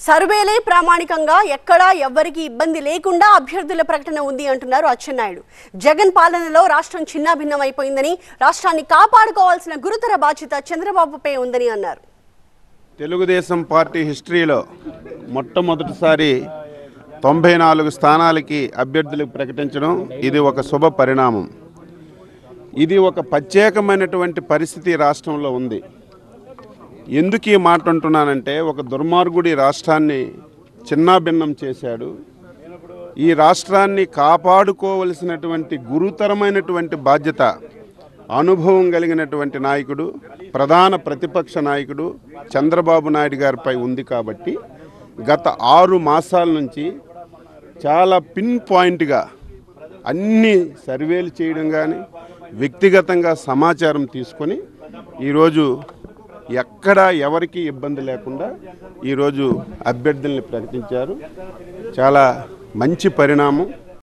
సర్వేలే ప్రామాణికంగా ఎక్కడా ఎవ్వరికి ఇబ్బంది లేకుండా అభ్యర్థుల ప్రకటన ఉంది అంటున్నారు అచ్చెన్నాయుడు. జగన్ పాలనలో రాష్ట్రం చిన్నాభిన్నమైపోయిందని, రాష్ట్రాన్ని కాపాడుకోవాల్సిన గురుతర బాధ్యత చంద్రబాబుపై ఉందని అన్నారు. తెలుగుదేశం పార్టీ హిస్టరీలో మొట్టమొదటిసారి 94 స్థానాలకి అభ్యర్థులకు ప్రకటించడం ఇది ఒక శుభ పరిణామం. ఇది ఒక ప్రత్యేకమైనటువంటి పరిస్థితి రాష్ట్రంలో ఉంది. ఎందుకు ఈ మాట అంటున్నానంటే, ఒక దుర్మార్గుడి రాష్ట్రాన్ని చిన్నాభిన్నం చేశాడు. ఈ రాష్ట్రాన్ని కాపాడుకోవలసినటువంటి గురుతరమైనటువంటి బాధ్యత అనుభవం కలిగినటువంటి నాయకుడు, ప్రధాన ప్రతిపక్ష నాయకుడు చంద్రబాబు నాయుడు గారిపై ఉంది. కాబట్టి గత 6 మాసాల నుంచి చాలా పిన్ పాయింట్గా అన్ని సర్వేలు చేయడం కానీ, వ్యక్తిగతంగా సమాచారం తీసుకొని ఈరోజు ఎక్కడ ఎవరికి ఇబ్బంది లేకుండా ఈరోజు అభ్యర్థుల్ని ప్రకటించారు. చాలా మంచి పరిణామం.